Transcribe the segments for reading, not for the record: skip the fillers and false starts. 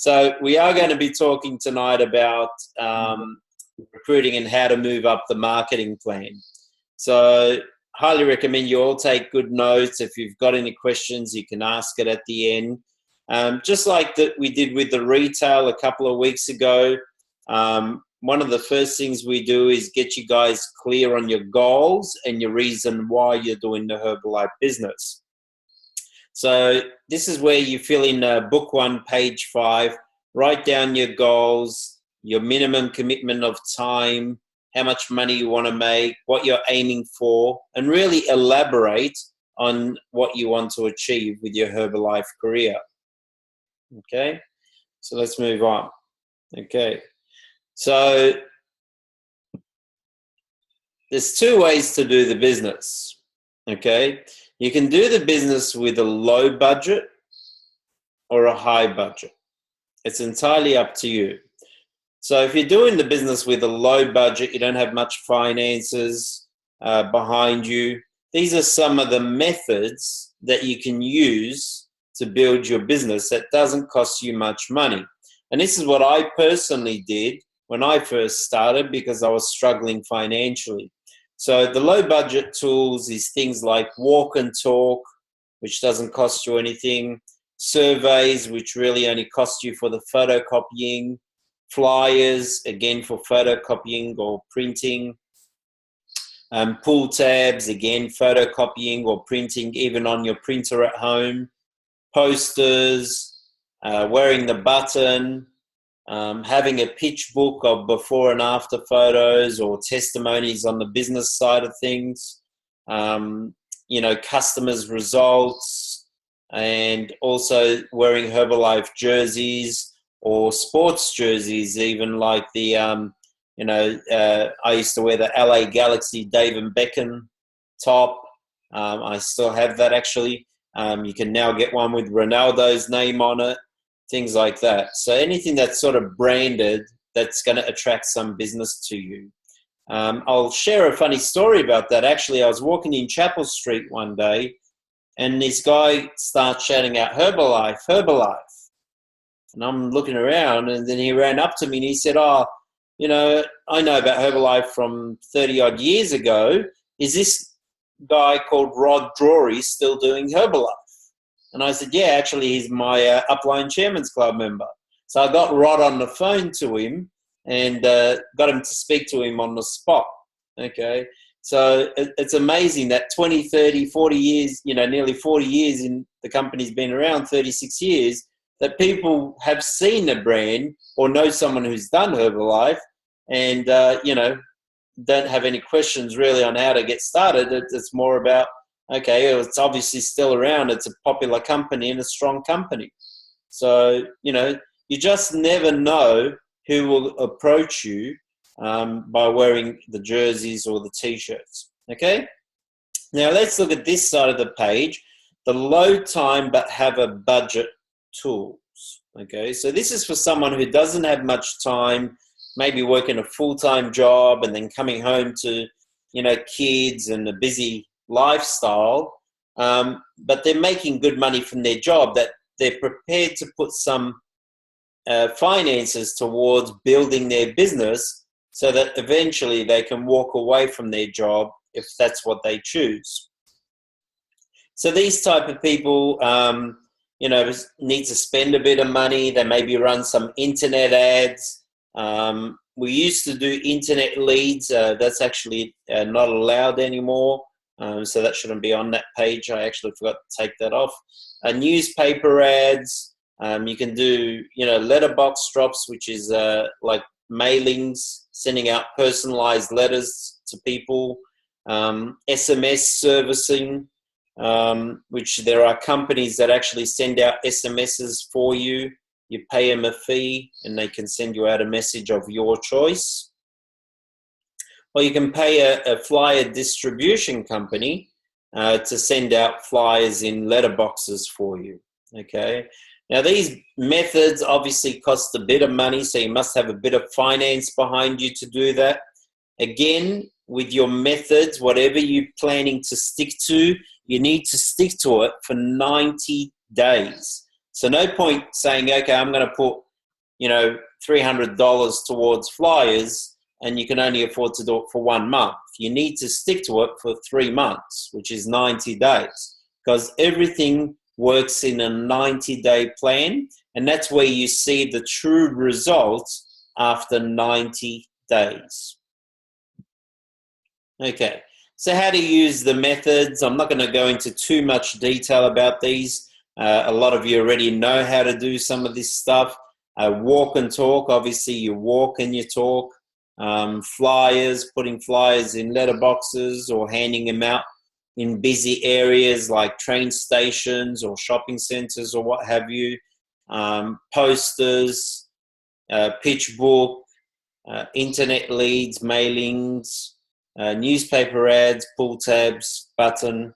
So we are going to be talking tonight about recruiting and how to move up the marketing plan. So highly recommend you all take good notes. If you've got any questions, you can ask it at the end. Just like that we did with the retail a couple of weeks ago, one of the first things we do is get you guys clear on your goals and your reason why you're doing the Herbalife business. So this is where you fill in book 1, page 5, write down your goals, your minimum commitment of time, how much money you want to make, what you're aiming for, and really elaborate on what you want to achieve with your Herbalife career. Okay, so let's move on. Okay, so there's 2 ways to do the business. Okay, you can do the business with a low budget or a high budget. It's entirely up to you. So if you're doing the business with a low budget, you don't have much finances behind you, these are some of the methods that you can use to build your business that doesn't cost you much money. And this is what I personally did when I first started because I was struggling financially. So the low budget tools is things like walk and talk, which doesn't cost you anything, surveys, which really only cost you for the photocopying, flyers, again for photocopying or printing, pull tabs, again photocopying or printing even on your printer at home, posters, wearing the button, having a pitch book of before and after photos or testimonies on the business side of things, customers' results, and also wearing Herbalife jerseys or sports jerseys, even like the, I used to wear the LA Galaxy Dave and Beckham top. I still have that actually. You can now get one with Ronaldo's name on it. Things like that. So anything that's sort of branded that's going to attract some business to you. I'll share a funny story about that. Actually, I was walking in Chapel Street one day and this guy starts shouting out, Herbalife, Herbalife. And I'm looking around and then he ran up to me and he said, I know about Herbalife from 30 odd years ago. Is this guy called Rod Drury still doing Herbalife? And I said, yeah, actually, he's my Upline Chairman's Club member. So I got Rod on the phone to him and got him to speak to him on the spot. Okay. So it's amazing that 20, 30, 40 years, nearly 40 years in the company's been around, 36 years, that people have seen the brand or know someone who's done Herbalife and, don't have any questions really on how to get started. It's more about, okay, it's obviously still around. It's a popular company and a strong company. So, you just never know who will approach you by wearing the jerseys or the T-shirts, okay? Now, let's look at this side of the page, the low time but have a budget tools, okay? So this is for someone who doesn't have much time, maybe working a full-time job and then coming home to, kids and a busy lifestyle, but they're making good money from their job, that they're prepared to put some finances towards building their business so that eventually they can walk away from their job if that's what they choose. So these type of people, need to spend a bit of money. They maybe run some internet ads. We used to do internet leads. That's actually not allowed anymore. So that shouldn't be on that page. I actually forgot to take that off. Newspaper ads. You can do, letterbox drops, which is like mailings, sending out personalized letters to people. SMS servicing, which there are companies that actually send out SMSs for you. You pay them a fee and they can send you out a message of your choice. Or you can pay a flyer distribution company to send out flyers in letterboxes for you, okay? Now, these methods obviously cost a bit of money, so you must have a bit of finance behind you to do that. Again, with your methods, whatever you're planning to stick to, you need to stick to it for 90 days. So no point saying, okay, I'm going to put $300 towards flyers and you can only afford to do it for 1 month. You need to stick to it for 3 months, which is 90 days, because everything works in a 90-day plan, and that's where you see the true results after 90 days. Okay, so how to use the methods. I'm not going to go into too much detail about these. A lot of you already know how to do some of this stuff. Walk and talk, obviously you walk and you talk. Flyers, putting flyers in letterboxes or handing them out in busy areas like train stations or shopping centers or what have you. Posters, pitch book, internet leads, mailings, newspaper ads, pull tabs, button,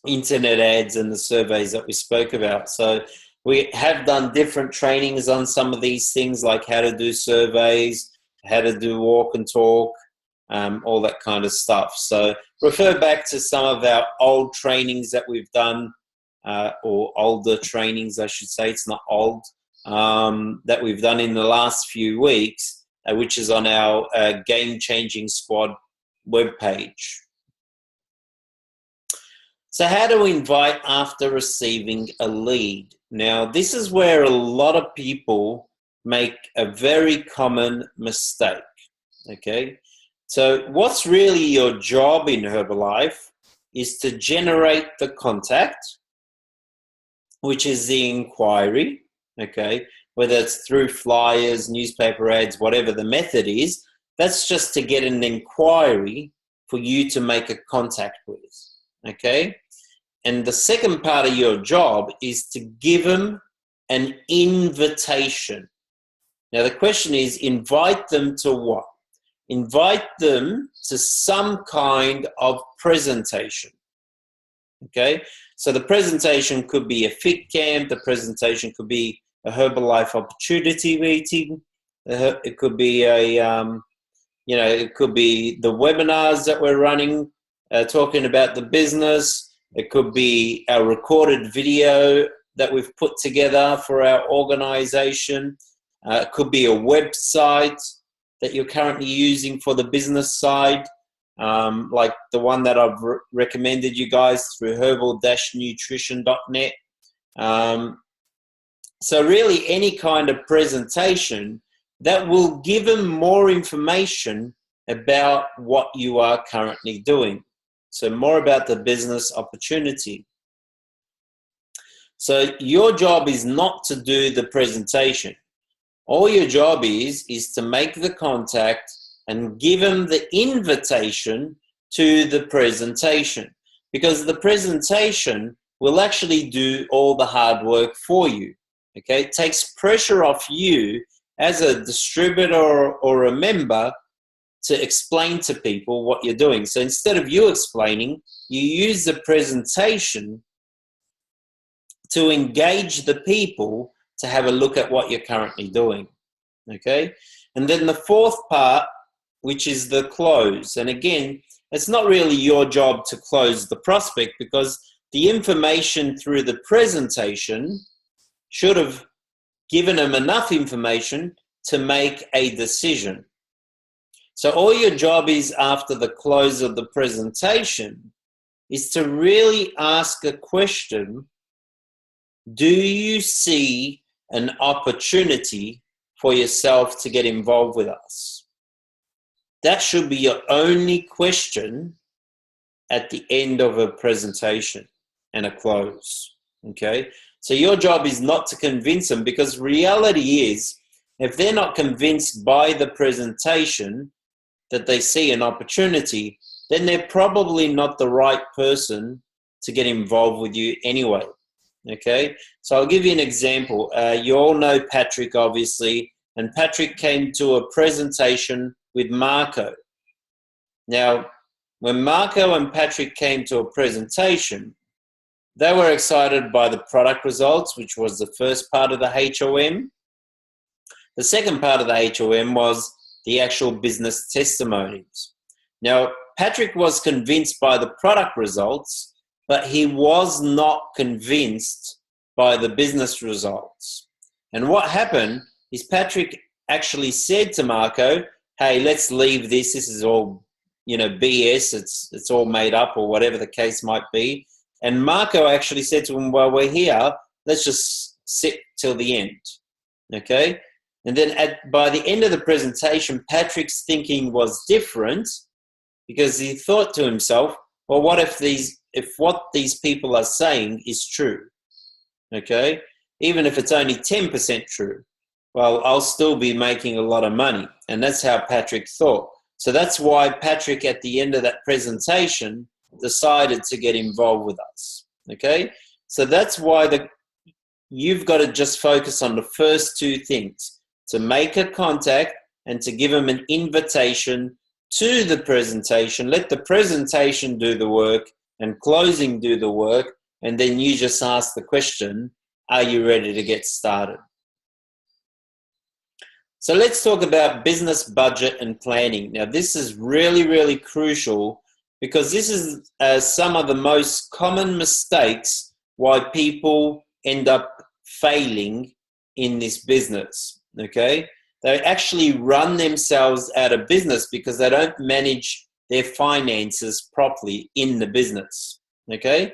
internet ads, and the surveys that we spoke about. So we have done different trainings on some of these things, like how to do surveys, how to do walk and talk, all that kind of stuff. So refer back to some of our old trainings that we've done, or older trainings, I should say. It's not old, that we've done in the last few weeks, which is on our Game Changing Squad webpage. So how to invite after receiving a lead. Now, this is where a lot of people make a very common mistake, okay? So what's really your job in Herbalife is to generate the contact, which is the inquiry, okay? Whether it's through flyers, newspaper ads, whatever the method is, that's just to get an inquiry for you to make a contact with, okay? And the second part of your job is to give them an invitation. Now, the question is, invite them to what? Invite them to some kind of presentation, okay? So the presentation could be a fit camp, the presentation could be a Herbalife opportunity meeting, it could be it could be the webinars that we're running, talking about the business. It could be a recorded video that we've put together for our organization. It could be a website that you're currently using for the business side, like the one that I've recommended you guys through herbal-nutrition.net. So really any kind of presentation that will give them more information about what you are currently doing. So more about the business opportunity. So your job is not to do the presentation. All your job is to make the contact and give them the invitation to the presentation, because the presentation will actually do all the hard work for you. Okay, it takes pressure off you as a distributor or a member to explain to people what you're doing. So instead of you explaining, you use the presentation to engage the people to have a look at what you're currently doing, okay? And then the fourth part, which is the close. And again, it's not really your job to close the prospect, because the information through the presentation should have given them enough information to make a decision. So all your job is, after the close of the presentation, is to really ask a question: do you see an opportunity for yourself to get involved with us? That should be your only question at the end of a presentation and a close, okay? So your job is not to convince them, because reality is, if they're not convinced by the presentation that they see an opportunity, then they're probably not the right person to get involved with you anyway. Okay, so I'll give you an example. You all know Patrick, obviously, and Patrick came to a presentation with Marco. Now, when Marco and Patrick came to a presentation, they were excited by the product results, which was the first part of the HOM. The second part of the HOM was the actual business testimonies. Now, Patrick was convinced by the product results, but he was not convinced by the business results. And what happened is Patrick actually said to Marco, hey, let's leave this. This is all, BS. It's all made up or whatever the case might be. And Marco actually said to him, well, we're here. Let's just sit till the end. Okay? And then by the end of the presentation, Patrick's thinking was different because he thought to himself, well, what if what these people are saying is true? Okay? Even if it's only 10% true, well, I'll still be making a lot of money. And that's how Patrick thought. So that's why Patrick, at the end of that presentation, decided to get involved with us. Okay? So that's why you've got to just focus on the first two things, to make a contact and to give them an invitation to the presentation. Let the presentation do the work and closing do the work. And then you just ask the question, are you ready to get started? So let's talk about business budget and planning. Now, this is really, really crucial because this is some of the most common mistakes why people end up failing in this business, okay? They actually run themselves out of business because they don't manage their finances properly in the business, okay?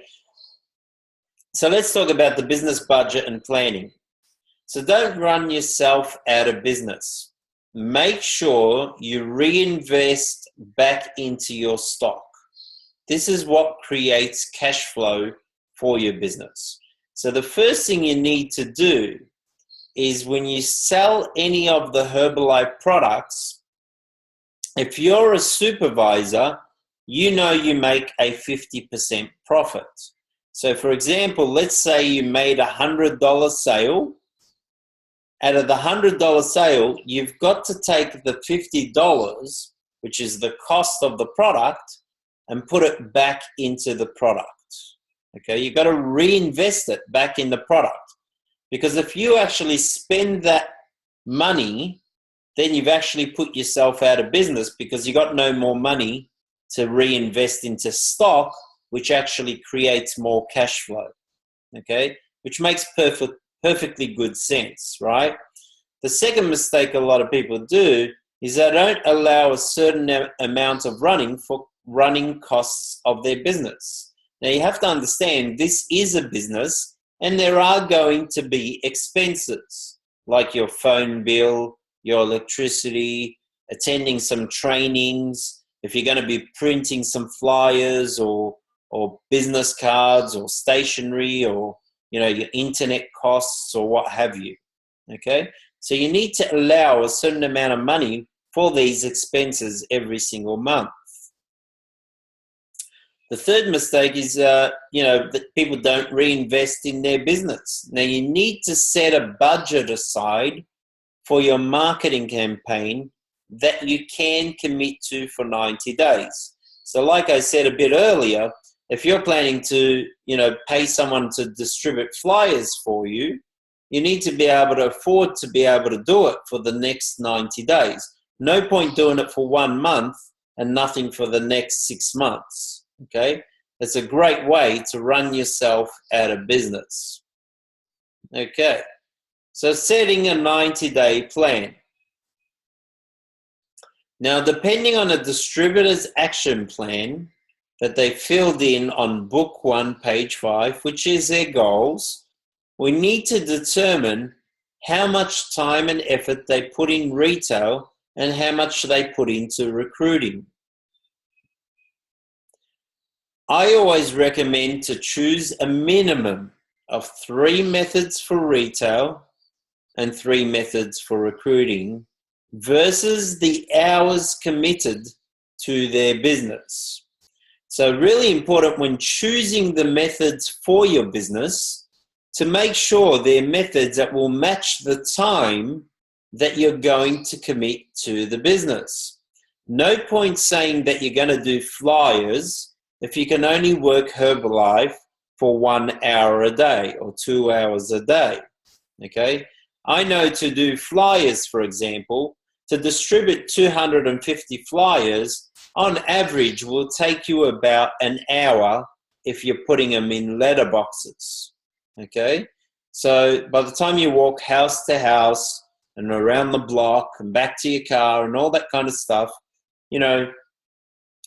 So let's talk about the business budget and planning. So don't run yourself out of business. Make sure you reinvest back into your stock. This is what creates cash flow for your business. So the first thing you need to do is when you sell any of the Herbalife products, if you're a supervisor, you know you make a 50% profit. So for example, let's say you made a $100 sale. Out of the $100 sale, you've got to take the $50, which is the cost of the product, and put it back into the product. Okay, you've got to reinvest it back in the product. Because if you actually spend that money, then you've actually put yourself out of business because you've got no more money to reinvest into stock, which actually creates more cash flow. Okay, which makes perfectly good sense, right? The second mistake a lot of people do is they don't allow a certain amount of running for running costs of their business. Now you have to understand this is a business and there are going to be expenses like your phone bill, your electricity, attending some trainings, if you're going to be printing some flyers or business cards or stationery or your internet costs or what have you, okay? So you need to allow a certain amount of money for these expenses every single month. The third mistake is, that people don't reinvest in their business. Now you need to set a budget aside for your marketing campaign that you can commit to for 90 days. So like I said a bit earlier, if you're planning to, pay someone to distribute flyers for you, you need to be able to afford to be able to do it for the next 90 days. No point doing it for 1 month and nothing for the next 6 months, okay? It's a great way to run yourself out of business. Okay, so setting a 90-day plan. Now, depending on a distributor's action plan, that they filled in on book 1, page 5, which is their goals, we need to determine how much time and effort they put in retail and how much they put into recruiting. I always recommend to choose a minimum of 3 methods for retail and 3 methods for recruiting versus the hours committed to their business. So really important when choosing the methods for your business to make sure they're methods that will match the time that you're going to commit to the business. No point saying that you're going to do flyers if you can only work Herbalife for 1 hour a day or 2 hours a day, okay? I know to do flyers, for example, to distribute 250 flyers, on average will take you about an hour if you're putting them in letterboxes, okay? So by the time you walk house to house and around the block and back to your car and all that kind of stuff, you know,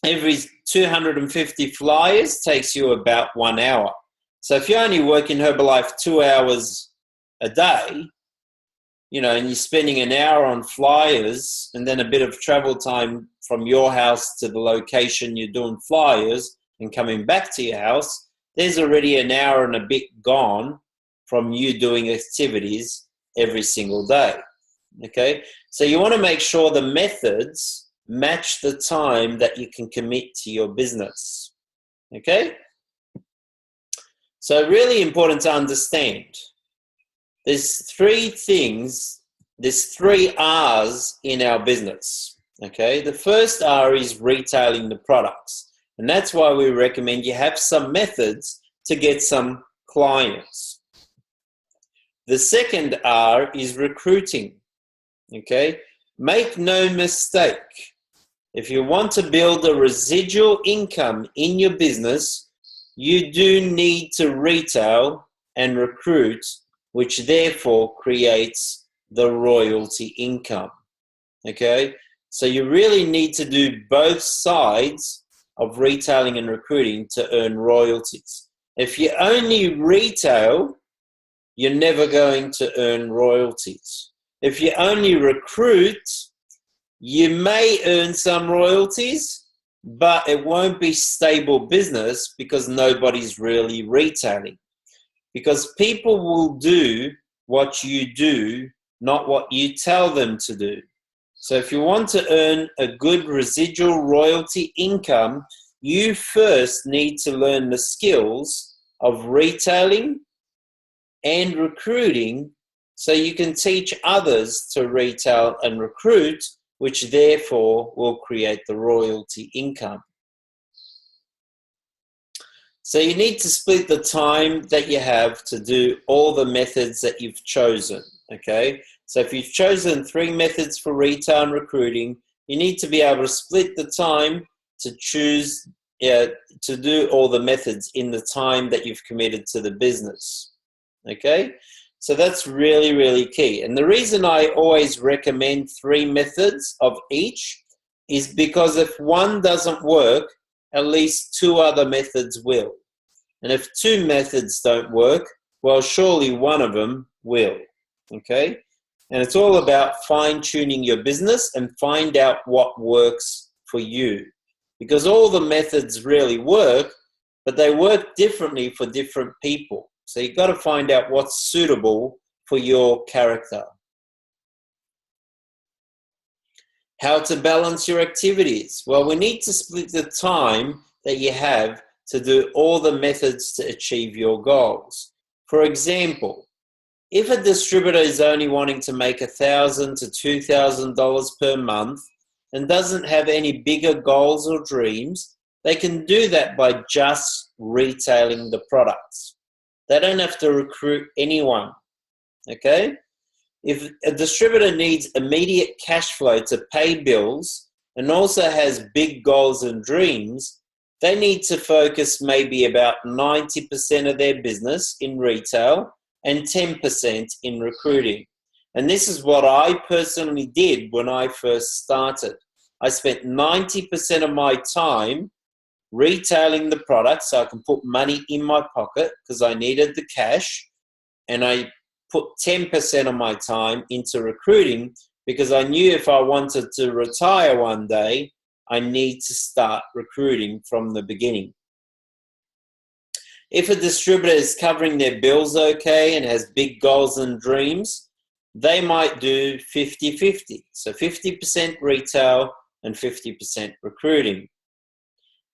every 250 flyers takes you about 1 hour. So if you only work in Herbalife 2 hours a day, you know, and you're spending an hour on flyers and then a bit of travel time from your house to the location you're doing flyers and coming back to your house, there's already an hour and a bit gone from you doing activities every single day. Okay, so you want to make sure the methods match the time that you can commit to your business. Okay, so really important to understand. There's three things, there's 3 R's in our business. Okay, the first R is retailing the products, and that's why we recommend you have some methods to get some clients. The second R is recruiting. Okay, make no mistake, if you want to build a residual income in your business, you do need to retail and recruit, which therefore creates the royalty income. Okay, so you really need to do both sides of retailing and recruiting to earn royalties. If you only retail, you're never going to earn royalties. If you only recruit, you may earn some royalties, but it won't be stable business because nobody's really retailing. Because people will do what you do, not what you tell them to do. So if you want to earn a good residual royalty income, you first need to learn the skills of retailing and recruiting so you can teach others to retail and recruit, which therefore will create the royalty income. So you need to split the time that you have to do all the methods that you've chosen, okay? So if you've chosen 3 methods for retail and recruiting, you need to be able to split the time to choose, to do all the methods in the time that you've committed to the business, okay? So that's really, really key. And the reason I always recommend 3 methods of each is because if one doesn't work, at least 2 other methods will. And if 2 methods don't work, well, surely one of them will, okay? And it's all about fine-tuning your business and find out what works for you. Because all the methods really work, but they work differently for different people. So you've got to find out what's suitable for your character. How to balance your activities? Well, we need to split the time that you have to do all the methods to achieve your goals. For example, if a distributor is only wanting to make $1,000 to $2,000 per month and doesn't have any bigger goals or dreams, they can do that by just retailing the products. They don't have to recruit anyone, okay? If a distributor needs immediate cash flow to pay bills and also has big goals and dreams, they need to focus maybe about 90% of their business in retail and 10% in recruiting. And this is what I personally did when I first started. I spent 90% of my time retailing the product so I can put money in my pocket because I needed the cash, and I put 10% of my time into recruiting because I knew if I wanted to retire one day, I need to start recruiting from the beginning. If a distributor is covering their bills okay and has big goals and dreams, they might do 50-50. So 50% retail and 50% recruiting.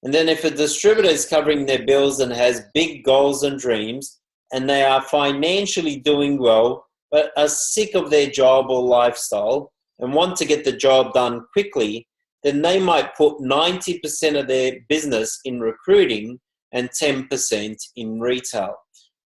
And then if a distributor is covering their bills and has big goals and dreams, and they are financially doing well, but are sick of their job or lifestyle and want to get the job done quickly, then they might put 90% of their business in recruiting and 10% in retail.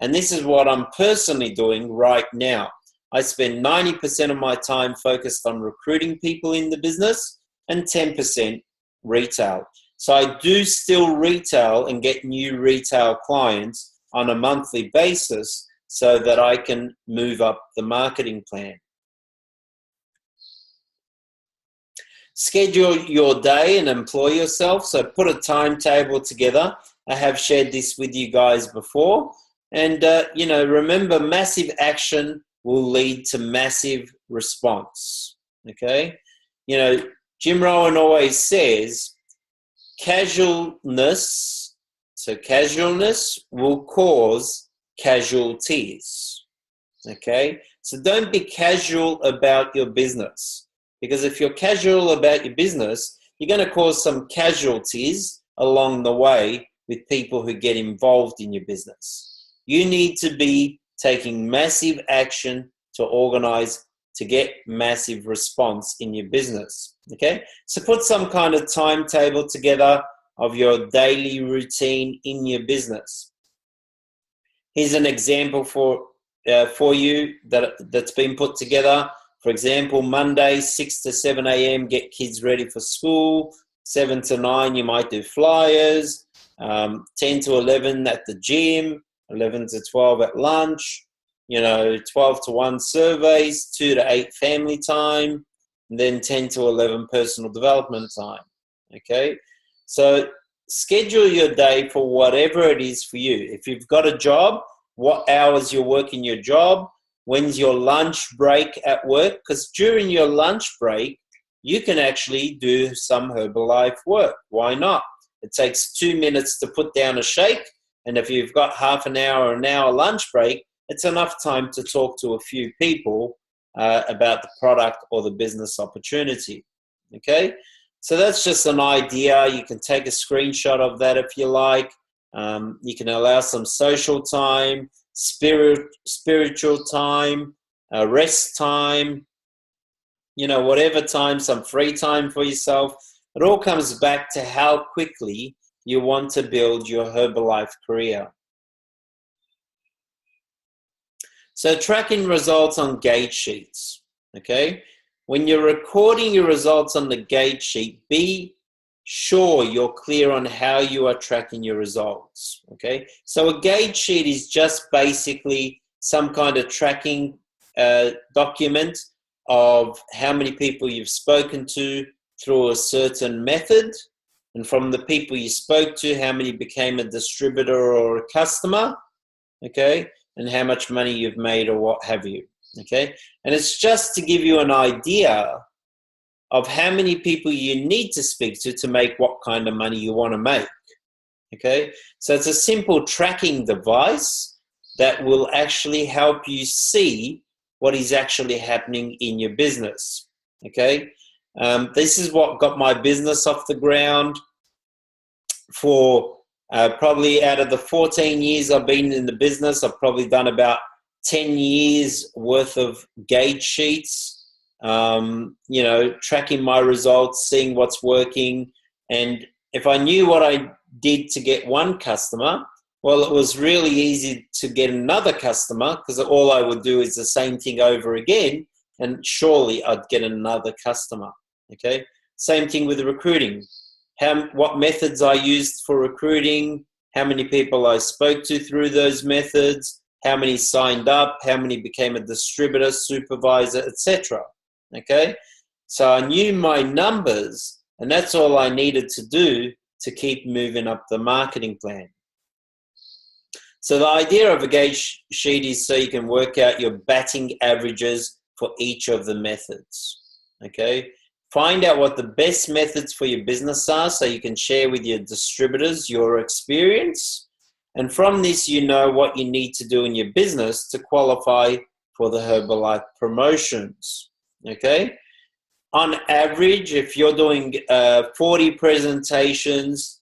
And this is what I'm personally doing right now. I spend 90% of my time focused on recruiting people in the business and 10% retail. So I do still retail and get new retail clients on a monthly basis so that I can move up the marketing plan. Schedule your day and employ yourself. So put a timetable together. I have shared this with you guys before. And, remember, massive action will lead to massive response. Okay? Jim Rohn always says, casualness will cause casualties. Okay? So don't be casual about your business, because if you're casual about your business, you're going to cause some casualties along the way with people who get involved in your business. You need to be taking massive action to organize to get massive response in your business. Okay? So put some kind of timetable together of your daily routine in your business. Here's an example for you that's been put together. For example, Monday, 6 to 7 a.m., get kids ready for school. 7 to 9, you might do flyers. 10 to 11 at the gym. 11 to 12 at lunch. 12 to 1 surveys. 2 to 8 family time. And then 10 to 11 personal development time. Okay? So schedule your day for whatever it is for you. If you've got a job, what hours you're working your job, when's your lunch break at work, because during your lunch break, you can actually do some Herbalife work. Why not? It takes 2 minutes to put down a shake, and if you've got half an hour or an hour lunch break, it's enough time to talk to a few people about the product or the business opportunity. Okay? So that's just an idea. You can take a screenshot of that if you like. You can allow some social time, spiritual time, rest time, whatever time, some free time for yourself. It all comes back to how quickly you want to build your Herbalife career. So tracking results on gauge sheets, okay? When you're recording your results on the gauge sheet, be sure you're clear on how you are tracking your results, okay? So a gauge sheet is just basically some kind of tracking document of how many people you've spoken to through a certain method, and from the people you spoke to, how many became a distributor or a customer, okay? And how much money you've made or what have you, okay? And it's just to give you an idea of how many people you need to speak to make what kind of money you want to make, okay? So it's a simple tracking device that will actually help you see what is actually happening in your business, okay? This is what got my business off the ground. For probably out of the 14 years I've been in the business, I've probably done about 10 years worth of gauge sheets, tracking my results, seeing what's working. And if I knew what I did to get one customer, well, it was really easy to get another customer, because all I would do is the same thing over again, and surely I'd get another customer, okay? Same thing with recruiting. What methods I used for recruiting, how many people I spoke to through those methods, how many signed up, how many became a distributor, supervisor, etc. Okay? So I knew my numbers, and that's all I needed to do to keep moving up the marketing plan. So the idea of a gauge sheet is so you can work out your batting averages for each of the methods. Okay? Find out what the best methods for your business are so you can share with your distributors your experience. And from this, you know what you need to do in your business to qualify for the Herbalife promotions. Okay? On average, if you're doing 40 presentations,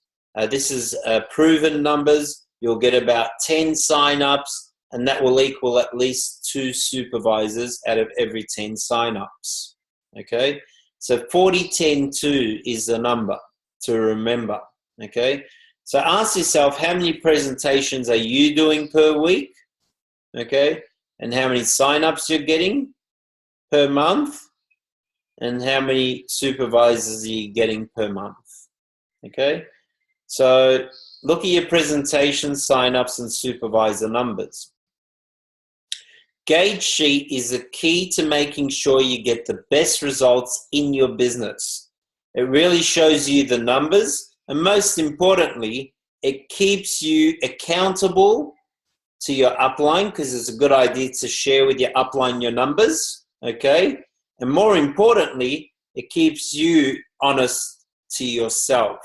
this is proven numbers, you'll get about 10 sign-ups, and that will equal at least 2 supervisors out of every 10 sign-ups. Okay? So 40-10-2 is the number to remember, okay? So ask yourself, how many presentations are you doing per week, okay? And how many sign-ups you're getting per month, and how many supervisors are you getting per month, okay? So look at your presentation, sign-ups, and supervisor numbers. Gauge sheet is the key to making sure you get the best results in your business. It really shows you the numbers, and most importantly, it keeps you accountable to your upline, because it's a good idea to share with your upline your numbers, okay? And more importantly, it keeps you honest to yourself,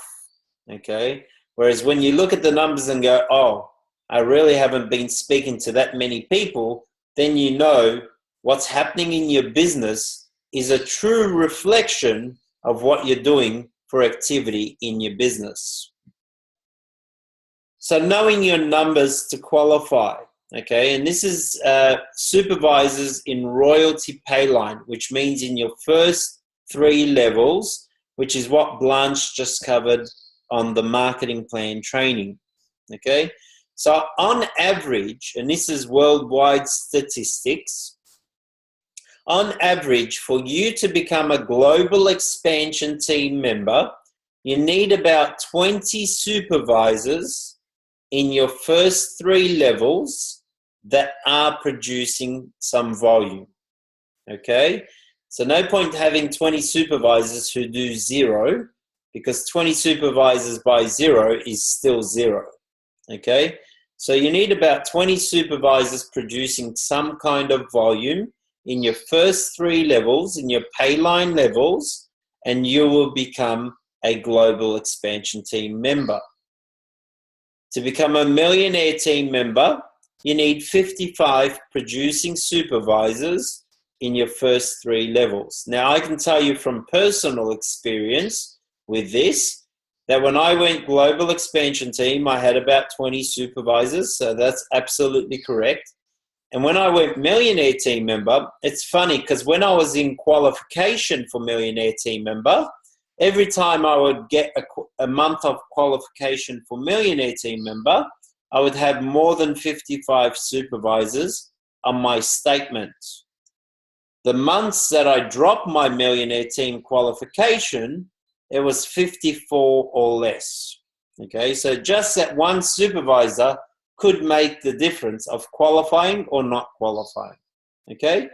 okay? Whereas when you look at the numbers and go, oh, I really haven't been speaking to that many people, then you know what's happening in your business is a true reflection of what you're doing for activity in your business. So knowing your numbers to qualify, okay, and this is supervisors in royalty pay line, which means in your first 3 levels, which is what Blanche just covered on the marketing plan training, okay? So on average, and this is worldwide statistics, on average, for you to become a global expansion team member, you need about 20 supervisors in your first 3 levels that are producing some volume, okay? So no point having 20 supervisors who do 0, because 20 supervisors by 0 is still 0, okay? So you need about 20 supervisors producing some kind of volume in your first 3 levels, in your pay line levels, and you will become a global expansion team member. To become a millionaire team member, you need 55 producing supervisors in your first 3 levels. Now, I can tell you from personal experience with this, that when I went global expansion team, I had about 20 supervisors, so that's absolutely correct. And when I went millionaire team member, it's funny because when I was in qualification for millionaire team member, every time I would get a month of qualification for millionaire team member, I would have more than 55 supervisors on my statement. The months that I dropped my millionaire team qualification, it was 54 or less. Okay, so just that one supervisor could make the difference of qualifying or not qualifying. Okay,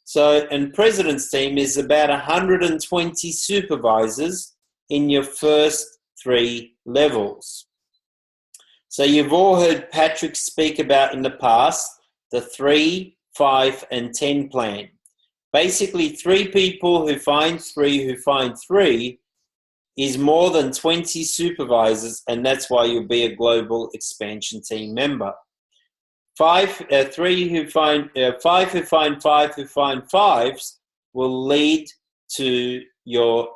so and president's team is about 120 supervisors in your first 3 levels. So you've all heard Patrick speak about in the past the 3, 5, and 10 plan. Basically, 3 people who find 3 is more than 20 supervisors, and that's why you'll be a global expansion team member. 5 who find 5s will lead to your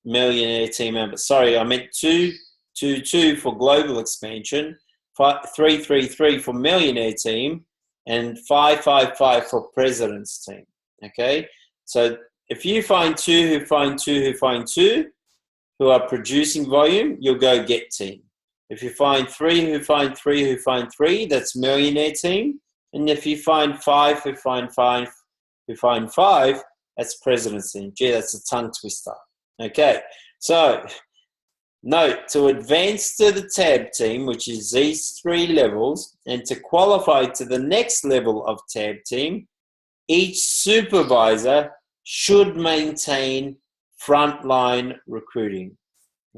millionaire team member. Sorry, I meant 2 for global expansion, 3 for millionaire team, and 5 for president's team. Okay, so if you find 2 who are producing volume, you'll go get team. If you find 3 who find 3, that's millionaire team. And if you find 5 who find 5, that's president's team. Gee, that's a tongue twister. Okay, so note, to advance to the tab team, which is these 3 levels, and to qualify to the next level of tab team, each supervisor should maintain frontline recruiting.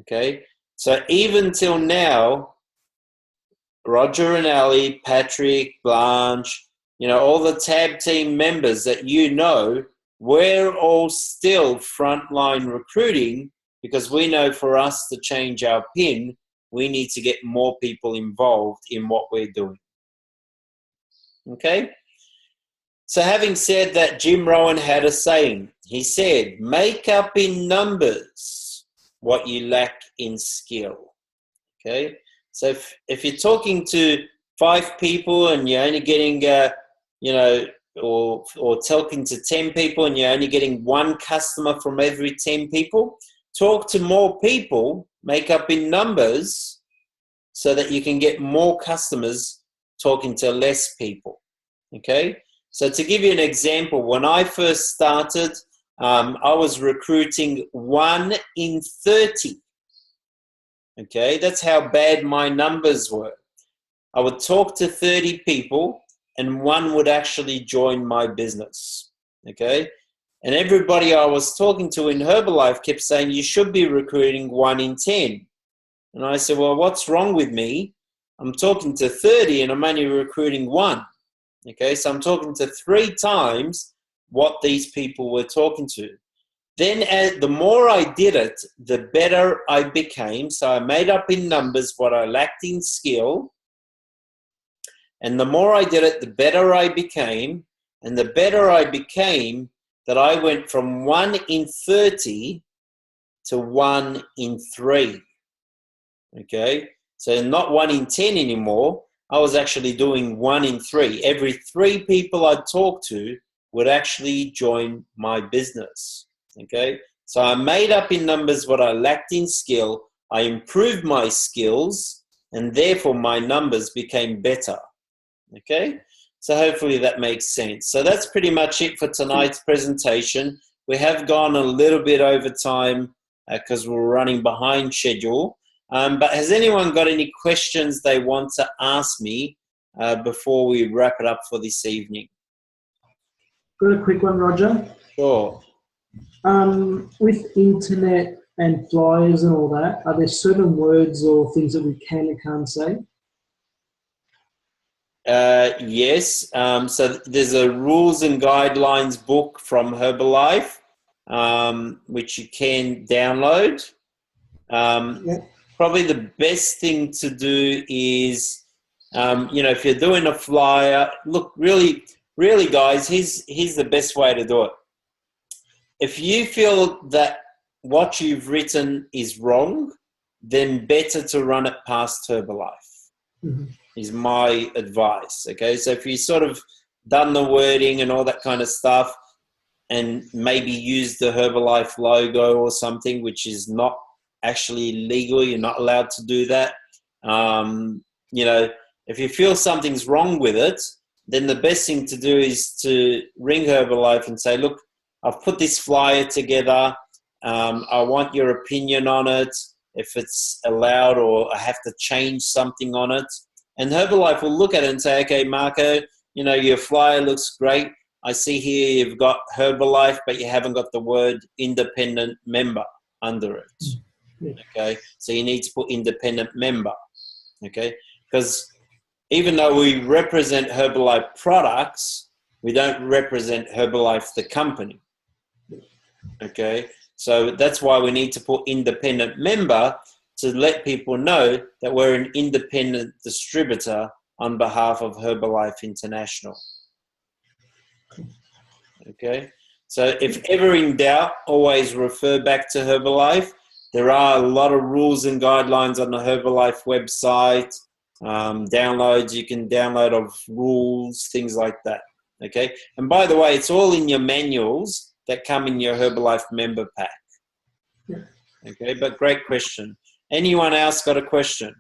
Okay, so even till now, Roger and Ali, Patrick, Blanche, all the tab team members that we're all still frontline recruiting, because we know for us to change our PIN, we need to get more people involved in what we're doing. Okay? So having said that, Jim Rohn had a saying. He said, make up in numbers what you lack in skill. Okay? So if you're talking to 5 people and you're only getting, or talking to 10 people and you're only getting 1 customer from every 10 people, talk to more people, make up in numbers so that you can get more customers talking to less people. Okay? So to give you an example, when I first started, I was recruiting 1 in 30. Okay, that's how bad my numbers were. I would talk to 30 people, and one would actually join my business. Okay. And everybody I was talking to in Herbalife kept saying, you should be recruiting 1 in 10. And I said, well, what's wrong with me? I'm talking to 30 and I'm only recruiting 1. Okay, so I'm talking to 3 times what these people were talking to. Then the more I did it, the better I became. So I made up in numbers what I lacked in skill. And the more I did it, the better I became. And the better I became, that I went from 1 in 30 to 1 in 3. Okay, so not 1 in 10 anymore. I was actually doing 1 in 3. Every 3 people I'd talk to would actually join my business. Okay, so I made up in numbers what I lacked in skill. I improved my skills, and therefore my numbers became better. Okay, so hopefully that makes sense. So that's pretty much it for tonight's presentation. We have gone a little bit over time because we're running behind schedule. But has anyone got any questions they want to ask me before we wrap it up for this evening? Got a quick one, Roger. Sure. With internet and flyers and all that, are there certain words or things that we can and can't say? Yes. So there's a rules and guidelines book from Herbalife, which you can download. Probably the best thing to do is, if you're doing a flyer, look, really, guys, here's the best way to do it. If you feel that what you've written is wrong, then better to run it past Herbalife, is my advice. Okay, so if you sort of done the wording and all that kind of stuff and maybe use the Herbalife logo or something, which is not actually legal, you're not allowed to do that. If you feel something's wrong with it, then the best thing to do is to ring Herbalife and say, look, I've put this flyer together. I want your opinion on it, if it's allowed or I have to change something on it. And Herbalife will look at it and say, okay, Marco, your flyer looks great. I see here you've got Herbalife, but you haven't got the word independent member under it. Okay, so you need to put independent member. Okay, because even though we represent Herbalife products, we don't represent Herbalife the company. Okay, so that's why we need to put independent member to let people know that we're an independent distributor on behalf of Herbalife International. Okay, so if ever in doubt, always refer back to Herbalife. There are a lot of rules and guidelines on the Herbalife website. Downloads, you can download of rules, things like that. Okay, and by the way, it's all in your manuals that come in your Herbalife member pack. Okay, but great question. Anyone else got a question?